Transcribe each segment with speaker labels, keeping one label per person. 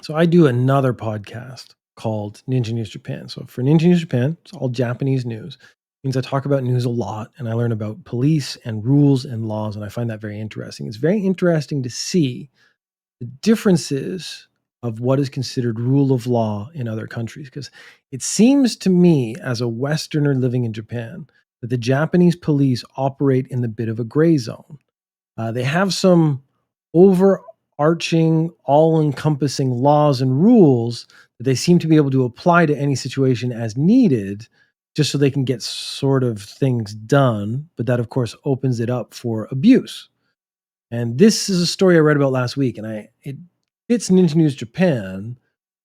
Speaker 1: So I do another podcast called Ninja News Japan. So for Ninja News Japan, it's all Japanese news. It means I talk about news a lot and I learn about police and rules and laws, and I find that very interesting. It's very interesting to see the differences of what is considered rule of law in other countries. Because it seems to me, as a Westerner living in Japan, that the Japanese police operate in the bit of a gray zone. They have some overarching, all encompassing laws and rules that they seem to be able to apply to any situation as needed, just so they can get sort of things done. But that, of course, opens it up for abuse. And this is a story I read about last week, and it fits Ninja News Japan,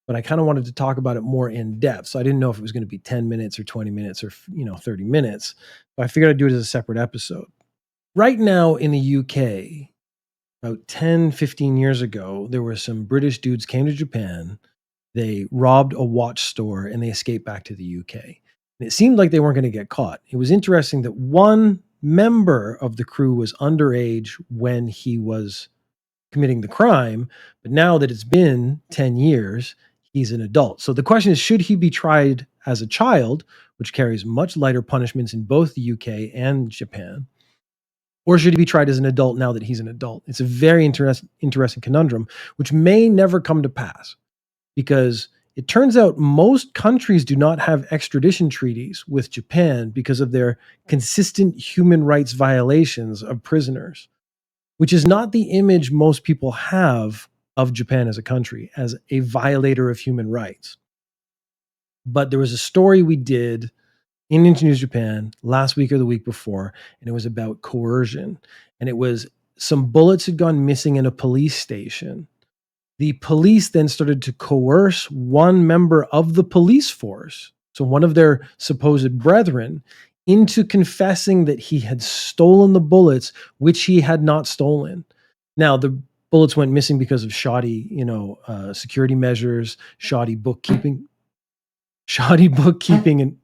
Speaker 1: but I kind of wanted to talk about it more in depth. So I didn't know if it was going to be 10 minutes or 20 minutes or 30 minutes. But I figured I'd do it as a separate episode. Right now in the UK, about 10, 15 years ago, there were some British dudes came to Japan. They robbed a watch store and they escaped back to the UK. And it seemed like they weren't going to get caught. It was interesting that one member of the crew was underage when he was committing the crime, but now that it's been 10 years, he's an adult. So the question is, should he be tried as a child, which carries much lighter punishments in both the UK and Japan? Or should he be tried as an adult now that he's an adult? It's a very interesting conundrum, which may never come to pass because it turns out most countries do not have extradition treaties with Japan because of their consistent human rights violations of prisoners, which is not the image most people have of Japan as a country, as a violator of human rights. But there was a story we did in Ninja News Japan last week or the week before, and it was about coercion. And it was some bullets had gone missing in a police station. The police then started to coerce one member of the police force, so one of their supposed brethren, into confessing that he had stolen the bullets, which he had not stolen. Now, the bullets went missing because of shoddy, security measures, shoddy bookkeeping, and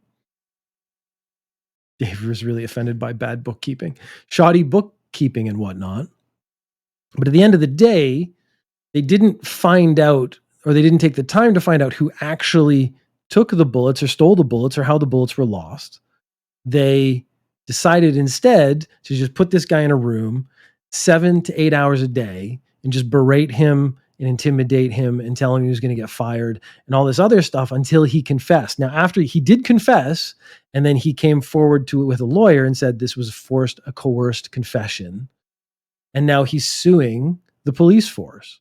Speaker 1: Dave was really offended by bad bookkeeping, shoddy bookkeeping and whatnot. But at the end of the day, they didn't find out, or they didn't take the time to find out who actually took the bullets or stole the bullets or how the bullets were lost. They decided instead to just put this guy in a room 7 to 8 hours a day and just berate him and intimidate him and tell him he was going to get fired and all this other stuff until he confessed. Now, after he did confess, and then he came forward to it with a lawyer and said this was a coerced confession. And now he's suing the police force.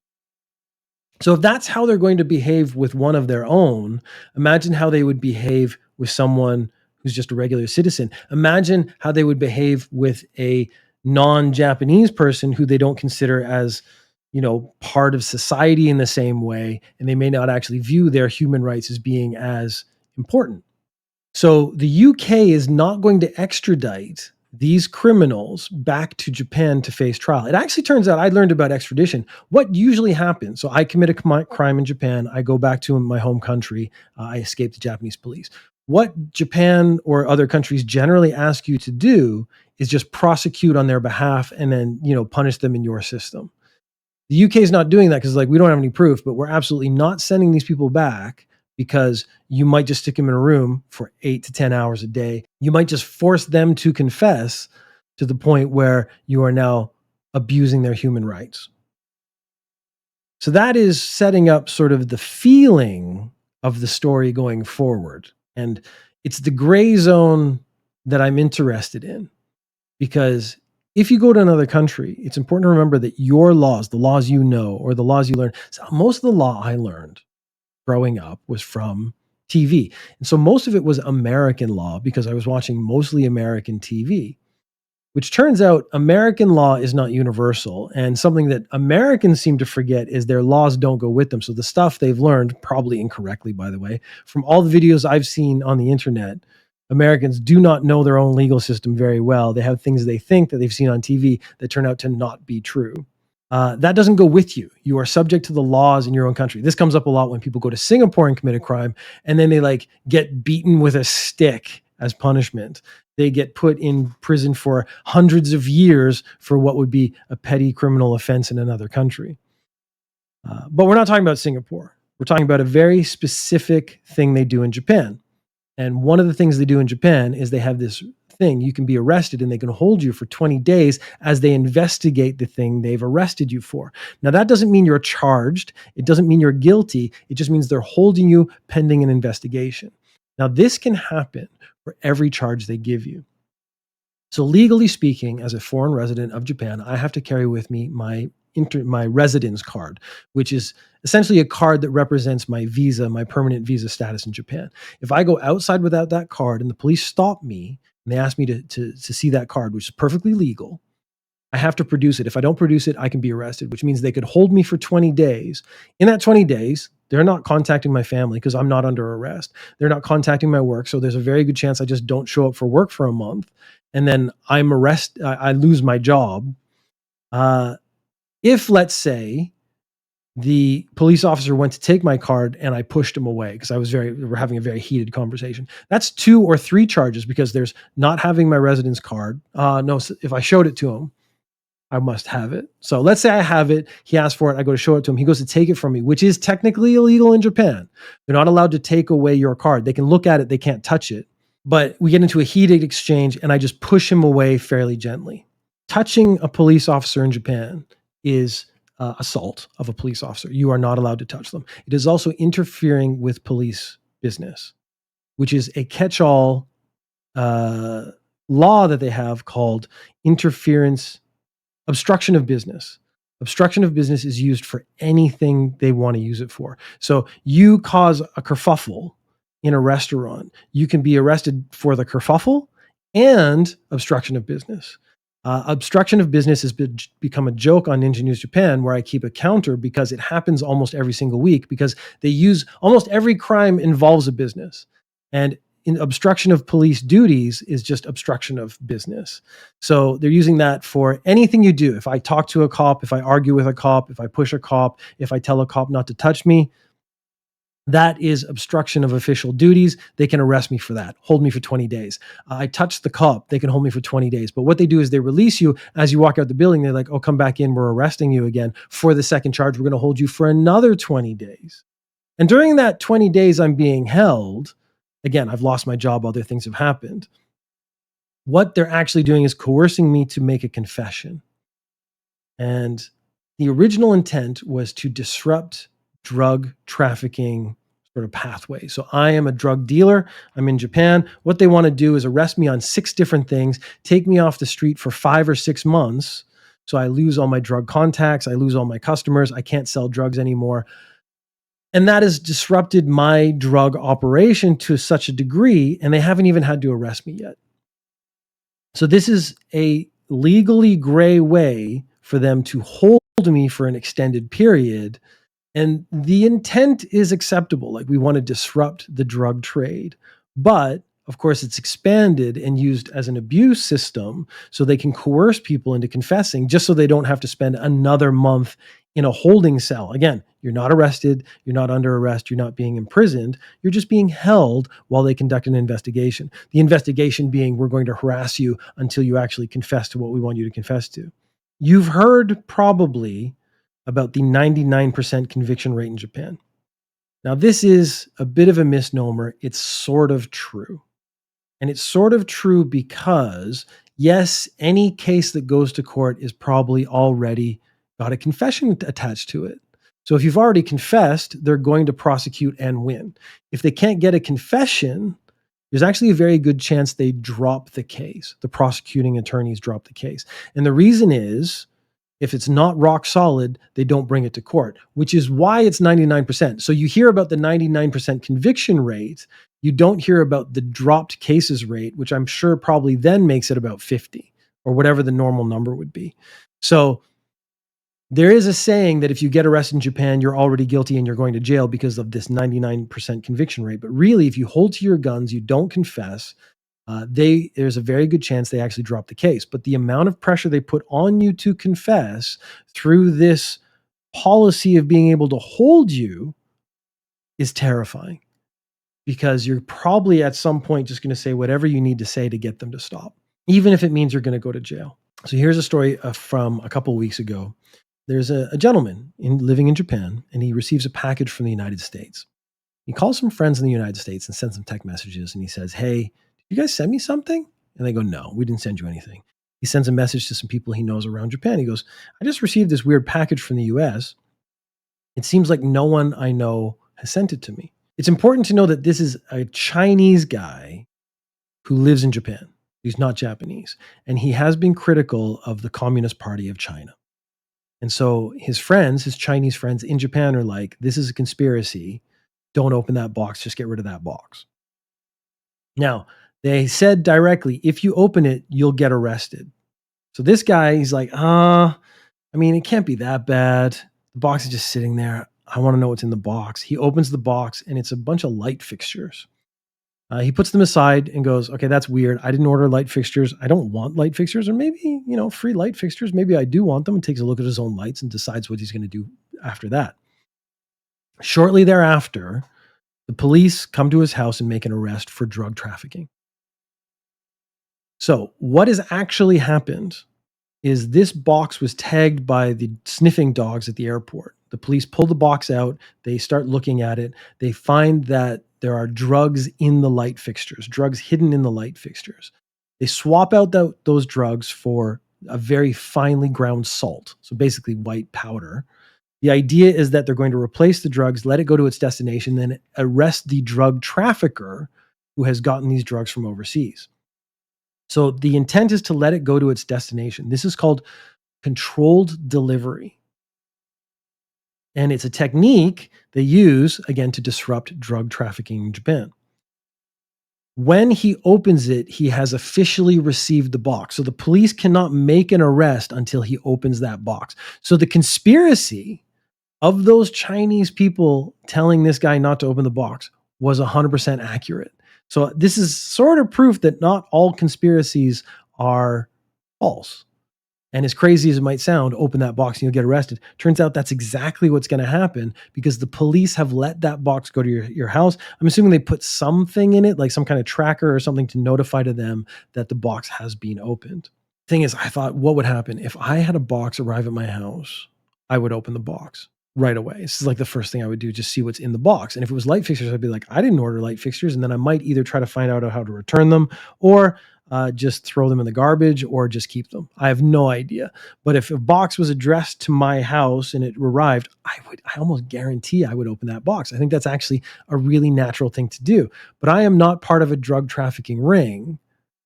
Speaker 1: So if that's how they're going to behave with one of their own, imagine how they would behave with someone who's just a regular citizen. Imagine how they would behave with a non-Japanese person who they don't consider as, part of society in the same way, and they may not actually view their human rights as being as important. So the UK is not going to extradite these criminals back to Japan to face trial. It actually turns out, I learned about extradition. What usually happens, so I commit a crime in Japan, I go back to my home country, I escape the Japanese police. What Japan or other countries generally ask you to do is just prosecute on their behalf and then, punish them in your system. The UK is not doing that because we don't have any proof, but we're absolutely not sending these people back because you might just stick them in a room for 8 to 10 hours a day. You might just force them to confess to the point where you are now abusing their human rights. So that is setting up sort of the feeling of the story going forward. And it's the gray zone that I'm interested in, because if you go to another country, it's important to remember that your laws, the laws or the laws you learn, so most of the law I learned growing up was from TV. And so most of it was American law because I was watching mostly American TV, which turns out American law is not universal. And something that Americans seem to forget is their laws don't go with them. So the stuff they've learned, probably incorrectly, by the way, from all the videos I've seen on the internet, Americans do not know their own legal system very well. They have things they think that they've seen on TV that turn out to not be true. That doesn't go with you. You are subject to the laws in your own country. This comes up a lot when people go to Singapore and commit a crime, and then they get beaten with a stick as punishment. They get put in prison for hundreds of years for what would be a petty criminal offense in another country. But we're not talking about Singapore. We're talking about a very specific thing they do in Japan. And one of the things they do in Japan is they have this thing. You can be arrested and they can hold you for 20 days as they investigate the thing they've arrested you for. Now, that doesn't mean you're charged. It doesn't mean you're guilty. It just means they're holding you pending an investigation. Now, this can happen for every charge they give you. So legally speaking, as a foreign resident of Japan, I have to carry with me my residence card, which is essentially a card that represents my visa, my permanent visa status in Japan. If I go outside without that card and the police stop me and they ask me to see that card, which is perfectly legal, I have to produce it. If I don't produce it, I can be arrested, which means they could hold me for 20 days. In that 20 days, they're not contacting my family because I'm not under arrest. They're not contacting my work. So there's a very good chance I just don't show up for work for a month. And then I'm arrested. I lose my job. If, let's say, the police officer went to take my card and I pushed him away because we're having a very heated conversation. That's 2 or 3 charges because there's not having my residence card. No, if I showed it to him, I must have it. So let's say I have it. He asked for it. I go to show it to him. He goes to take it from me, which is technically illegal in Japan. They're not allowed to take away your card. They can look at it. They can't touch it. But we get into a heated exchange and I just push him away fairly gently. Touching a police officer in Japan is assault of a police officer. You are not allowed to touch them. It is also interfering with police business, which is a catch-all law that they have called obstruction of business. Obstruction of business is used for anything they want to use it for. So you cause a kerfuffle in a restaurant, you can be arrested for the kerfuffle and obstruction of business. Obstruction of business has become a joke on Ninja News Japan, where I keep a counter because it happens almost every single week because they use almost every crime involves a business. And in obstruction of police duties is just obstruction of business. So they're using that for anything you do. If I talk to a cop, if I argue with a cop, if I push a cop, if I tell a cop not to touch me, that is obstruction of official duties. They can arrest me for that, hold me for 20 days. I touched the cop, they can hold me for 20 days. But what they do is they release you as you walk out the building. They're like, oh, come back in. We're arresting you again for the second charge. We're going to hold you for another 20 days. And during that 20 days I'm being held, again, I've lost my job, other things have happened. What they're actually doing is coercing me to make a confession. And the original intent was to disrupt drug trafficking sort of pathway. So I am a drug dealer. I'm in Japan. What they want to do is arrest me on 6 different things, take me off the street for 5 or 6 months. So I lose all my drug contacts. I lose all my customers. I can't sell drugs anymore. And that has disrupted my drug operation to such a degree, and they haven't even had to arrest me yet. So this is a legally gray way for them to hold me for an extended period. And the intent is acceptable. Like, we want to disrupt the drug trade. But of course, it's expanded and used as an abuse system so they can coerce people into confessing just so they don't have to spend another month in a holding cell. Again, you're not arrested. You're not under arrest. You're not being imprisoned. You're just being held while they conduct an investigation. The investigation being, we're going to harass you until you actually confess to what we want you to confess to. You've heard probably about the 99% conviction rate in Japan. Now, this is a bit of a misnomer. It's sort of true. And it's sort of true because, yes, any case that goes to court is probably already got a confession attached to it. So if you've already confessed, they're going to prosecute and win. If they can't get a confession, there's actually a very good chance they drop the case. The prosecuting attorneys drop the case. And the reason is, if it's not rock solid, they don't bring it to court, which is why it's 99%. So you hear about the 99% conviction rate. You don't hear about the dropped cases rate, which I'm sure probably then makes it about 50 or whatever the normal number would be. So there is a saying that if you get arrested in Japan, you're already guilty and you're going to jail because of this 99% conviction rate. But really, if you hold to your guns, you don't confess, there's a very good chance they actually drop the case. But the amount of pressure they put on you to confess through this policy of being able to hold you is terrifying, because you're probably at some point just going to say whatever you need to say to get them to stop, even if it means you're going to go to jail. So here's a story from a couple of weeks ago. There's a gentleman living in Japan, and he receives a package from the United States. He calls some friends in the United States and sends them text messages, and he says, "Hey, did you guys send me something?" And they go, "No, we didn't send you anything." He sends a message to some people he knows around Japan. He goes, "I just received this weird package from the US. It seems like no one I know has sent it to me." It's important to know that this is a Chinese guy who lives in Japan. He's not Japanese. And he has been critical of the Communist Party of China. And so his friends, his Chinese friends in Japan are like, "This is a conspiracy. Don't open that box. Just get rid of that box." Now, they said directly, if you open it, you'll get arrested. So this guy, he's like, I mean, it can't be that bad. The box is just sitting there. I want to know what's in the box. He opens the box and it's a bunch of light fixtures. He puts them aside and goes, "Okay, that's weird. I didn't order light fixtures. I don't want light fixtures, or maybe, free light fixtures. Maybe I do want them." And takes a look at his own lights and decides what he's going to do after that. Shortly thereafter, the police come to his house and make an arrest for drug trafficking. So, what has actually happened is this box was tagged by the sniffing dogs at the airport. The police pull the box out, they start looking at it, they find that there are drugs in the light fixtures, drugs hidden in the light fixtures. They swap out those drugs for a very finely ground salt, so basically white powder. The idea is that they're going to replace the drugs, let it go to its destination, then arrest the drug trafficker who has gotten these drugs from overseas. So the intent is to let it go to its destination. This is called controlled delivery. And it's a technique they use, again, to disrupt drug trafficking in Japan. When he opens it, he has officially received the box. So the police cannot make an arrest until he opens that box. So the conspiracy of those Chinese people telling this guy not to open the box was 100% accurate. So this is sort of proof that not all conspiracies are false. And as crazy as it might sound, open that box and you'll get arrested. Turns out that's exactly what's going to happen because the police have let that box go to your house. I'm assuming they put something in it, like some kind of tracker or something to notify to them that the box has been opened. Thing is, I thought, what would happen if I had a box arrive at my house? I would open the box right away. This is like the first thing I would do, just see what's in the box. And if it was light fixtures, I'd be like, I didn't order light fixtures. And then I might either try to find out how to return them or just throw them in the garbage or just keep them. I have no idea. But if a box was addressed to my house and it arrived, I almost guarantee I would open that box. I think that's actually a really natural thing to do. But I am not part of a drug trafficking ring.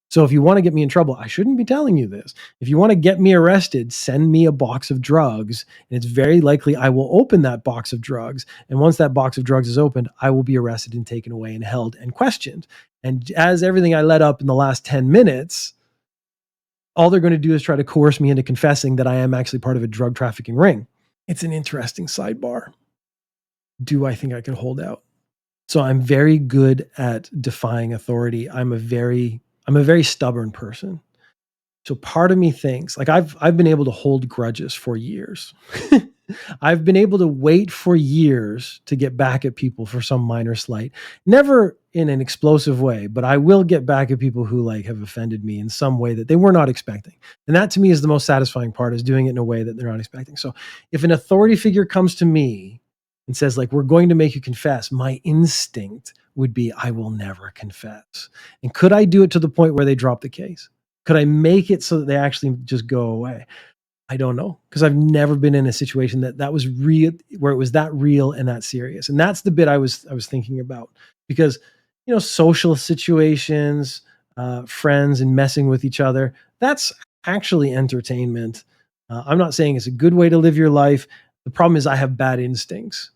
Speaker 1: So if you want to get me in trouble, I shouldn't be telling you this. If you want to get me arrested, send me a box of drugs, and it's very likely I will open that box of drugs. And once that box of drugs is opened, I will be arrested and taken away and held and questioned. And as everything I let up in the last 10 minutes, all they're going to do is try to coerce me into confessing that I am actually part of a drug trafficking ring. It's an interesting sidebar. Do I think I can hold out? So I'm very good at defying authority. I'm a very stubborn person. So part of me thinks, like I've been able to hold grudges for years. I've been able to wait for years to get back at people for some minor slight. Never in an explosive way, but I will get back at people who like have offended me in some way that they were not expecting. And that to me is the most satisfying part, is doing it in a way that they're not expecting. So if an authority figure comes to me and says like, "We're going to make you confess," my instinct would be, I will never confess. And could I do it to the point where they drop the case? Could I make it so that they actually just go away? I don't know, because I've never been in a situation that was real, where it was that real and that serious. And that's the bit I was thinking about, because social situations, friends, and messing with each other, that's actually entertainment. I'm not saying it's a good way to live your life. The problem is I have bad instincts.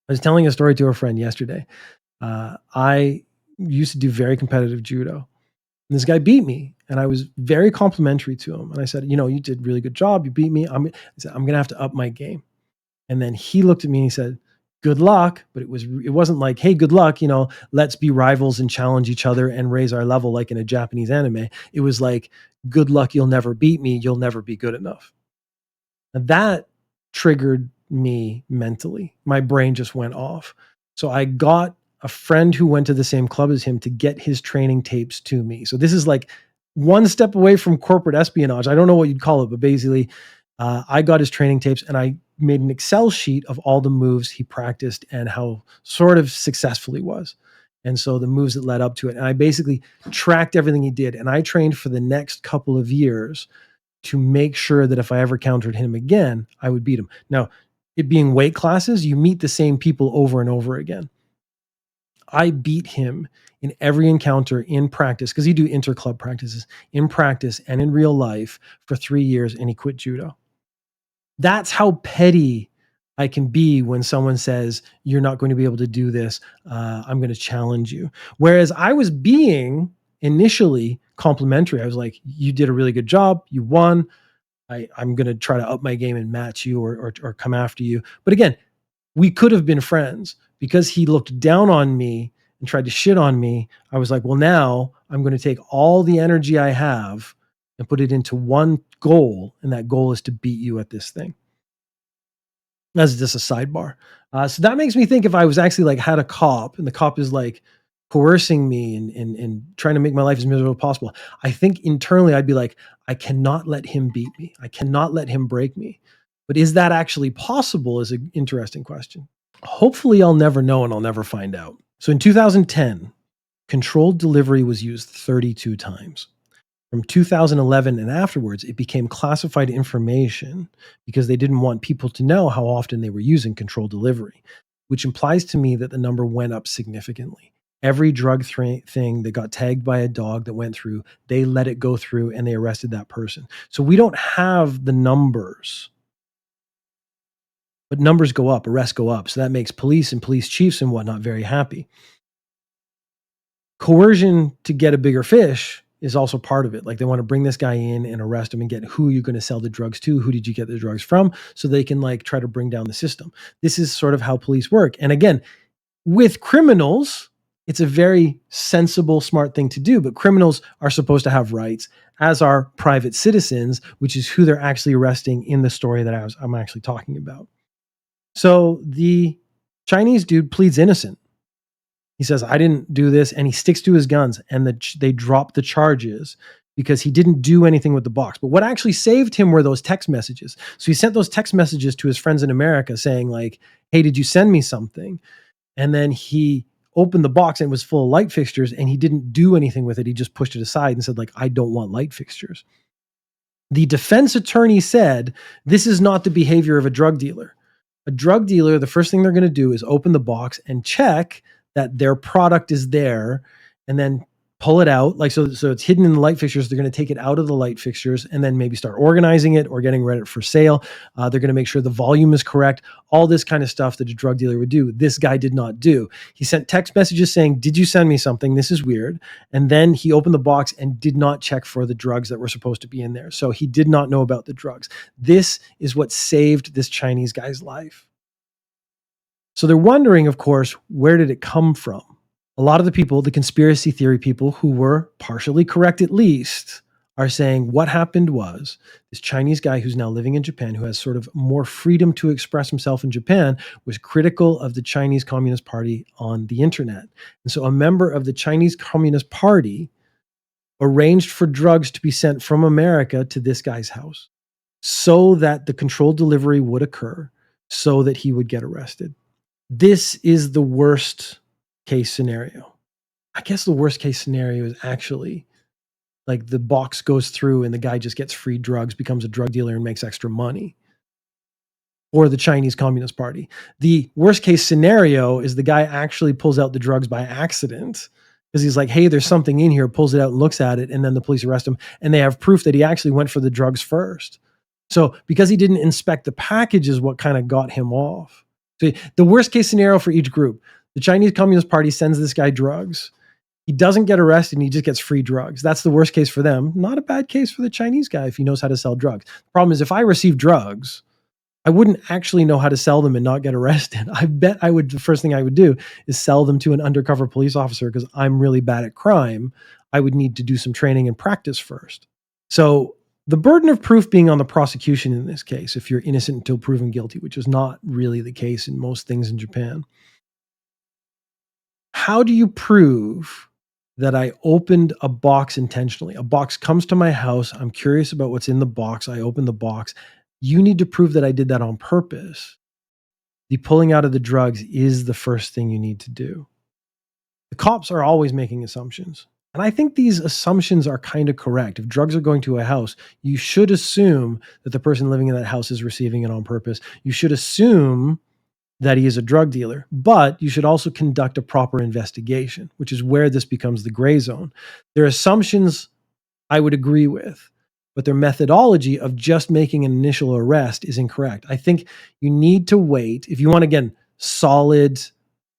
Speaker 1: I was telling a story to a friend yesterday. I used to do very competitive judo. And this guy beat me, and I was very complimentary to him. And I said, "You did a really good job. You beat me. I said, I'm going to have to up my game." And then he looked at me and he said, "Good luck." But it wasn't like, "Hey, good luck. Let's be rivals and challenge each other and raise our level like in a Japanese anime." It was like, "Good luck. You'll never beat me. You'll never be good enough." And that triggered me mentally. My brain just went off. So I got a friend who went to the same club as him to get his training tapes to me. So this is like one step away from corporate espionage. I don't know what you'd call it, but basically I got his training tapes and I made an Excel sheet of all the moves he practiced and how sort of successful he was. And so the moves that led up to it. And I basically tracked everything he did. And I trained for the next couple of years to make sure that if I ever countered him again, I would beat him. Now, it being weight classes, you meet the same people over and over again. I beat him in every encounter in practice because he do inter-club practices in practice and in real life for 3 years, and he quit judo. That's how petty I can be when someone says, you're not going to be able to do this. I'm going to challenge you. Whereas I was being initially complimentary. I was like, you did a really good job. You won. I'm going to try to up my game and match you or come after you. But again, we could have been friends because he looked down on me and tried to shit on me. I was like, well, now I'm going to take all the energy I have and put it into one goal. And that goal is to beat you at this thing. That's just a sidebar. So that makes me think if I was actually like had a cop and the cop is like coercing me and trying to make my life as miserable as possible, I think internally I'd be like, I cannot let him beat me. I cannot let him break me. But is that actually possible is an interesting question. Hopefully I'll never know and I'll never find out. So in 2010, controlled delivery was used 32 times. From 2011 and afterwards, it became classified information because they didn't want people to know how often they were using controlled delivery, which implies to me that the number went up significantly. Every drug thing that got tagged by a dog that went through, they let it go through and they arrested that person. So we don't have the numbers, but numbers go up, arrests go up. So that makes police and police chiefs and whatnot very happy. Coercion to get a bigger fish is also part of it. Like they want to bring this guy in and arrest him and get who you're going to sell the drugs to, who did you get the drugs from, so they can like try to bring down the system. This is sort of how police work. And again, with criminals, it's a very sensible, smart thing to do, but criminals are supposed to have rights, as are private citizens, which is who they're actually arresting in the story that I'm actually talking about. So the Chinese dude pleads innocent. He says, I didn't do this, and he sticks to his guns, and they drop the charges because he didn't do anything with the box. But what actually saved him were those text messages. So he sent those text messages to his friends in America saying like, hey, did you send me something? And then he opened the box and it was full of light fixtures, and he didn't do anything with it. He just pushed it aside and said like, I don't want light fixtures. The defense attorney said, this is not the behavior of a drug dealer. A drug dealer, the first thing they're going to do is open the box and check that their product is there and then pull it out. Like, so it's hidden in the light fixtures. They're going to take it out of the light fixtures and then maybe start organizing it or getting ready for sale. They're going to make sure the volume is correct. All this kind of stuff that a drug dealer would do. This guy did not do. He sent text messages saying, did you send me something? This is weird. And then he opened the box and did not check for the drugs that were supposed to be in there. So he did not know about the drugs. This is what saved this Chinese guy's life. So they're wondering, of course, where did it come from? A lot of the people, the conspiracy theory people who were partially correct at least, are saying what happened was this Chinese guy who's now living in Japan, who has sort of more freedom to express himself in Japan, was critical of the Chinese Communist Party on the internet. And so a member of the Chinese Communist Party arranged for drugs to be sent from America to this guy's house so that the controlled delivery would occur, so that he would get arrested. This is the worst case scenario. I guess the worst case scenario is actually like the box goes through and the guy just gets free drugs, becomes a drug dealer and makes extra money. Or the Chinese Communist Party. The worst case scenario is the guy actually pulls out the drugs by accident because he's like, hey, there's something in here, pulls it out and looks at it, and then the police arrest him and they have proof that he actually went for the drugs first. So because he didn't inspect the package is what kind of got him off. So the worst case scenario for each group, the Chinese Communist Party sends this guy drugs. He doesn't get arrested and he just gets free drugs. That's the worst case for them. Not a bad case for the Chinese guy if he knows how to sell drugs. The problem is if I receive drugs, I wouldn't actually know how to sell them and not get arrested. I bet I would, the first thing I would do is sell them to an undercover police officer because I'm really bad at crime. I would need to do some training and practice first. So the burden of proof being on the prosecution in this case, if you're innocent until proven guilty, which is not really the case in most things in Japan. How do you prove that I opened a box intentionally? A box comes to my house. I'm curious about what's in the box. I open the box. you need to prove that I did that on purpose. The pulling out of the drugs is the first thing you need to do. The cops are always making assumptions. And I think these assumptions are kind of correct. If drugs are going to a house, you should assume that the person living in that house is receiving it on purpose. You should assume that he is a drug dealer, but you should also conduct a proper investigation, which is where this becomes the gray zone. Their assumptions I would agree with, but their methodology of just making an initial arrest is incorrect. I think you need to wait. If you want, again, solid,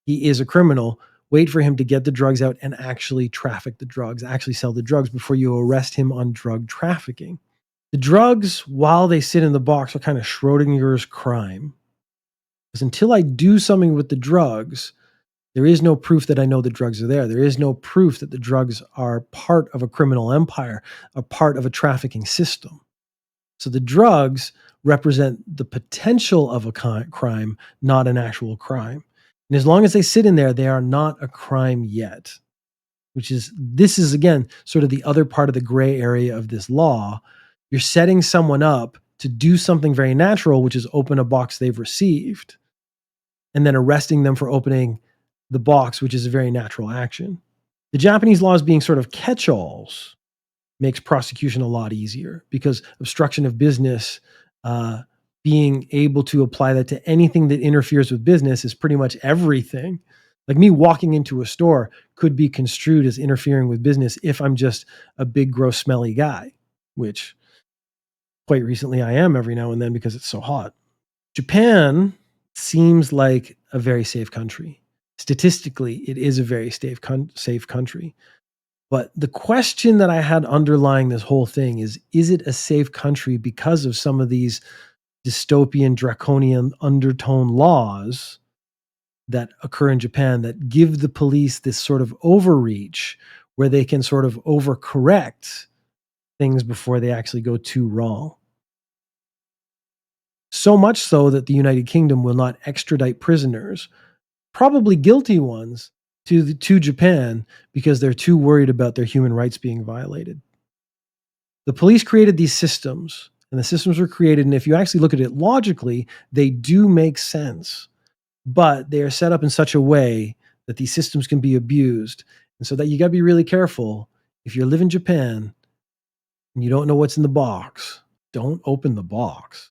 Speaker 1: he is a criminal, wait for him to get the drugs out and actually traffic the drugs, actually sell the drugs before you arrest him on drug trafficking. The drugs, while they sit in the box, are kind of Schrodinger's crime. Because until I do something with the drugs, there is no proof that I know the drugs are there. There is no proof that the drugs are part of a criminal empire, a part of a trafficking system. So the drugs represent the potential of a crime, not an actual crime. And as long as they sit in there, they are not a crime yet, this is again, sort of the other part of the gray area of this law. You're setting someone up to do something very natural, which is open a box they've received, and then arresting them for opening the box, which is a very natural action. The Japanese laws being sort of catch-alls makes prosecution a lot easier because obstruction of business, being able to apply that to anything that interferes with business is pretty much everything. Like me walking into a store could be construed as interfering with business if I'm just a big, gross, smelly guy, which quite recently I am every now and then because it's so hot. Japan seems like a very safe country. Statistically, it is a very safe country. But the question that I had underlying this whole thing is it a safe country because of some of these dystopian, draconian undertone laws that occur in Japan that give the police this sort of overreach where they can sort of overcorrect things before they actually go too wrong? So much so that the United Kingdom will not extradite prisoners, probably guilty ones, to Japan because they're too worried about their human rights being violated. The police created these systems, and the systems were created, and if you actually look at it logically, they do make sense. But they are set up in such a way that these systems can be abused. And so that you got to be really careful. If you live in Japan and you don't know what's in the box, don't open the box.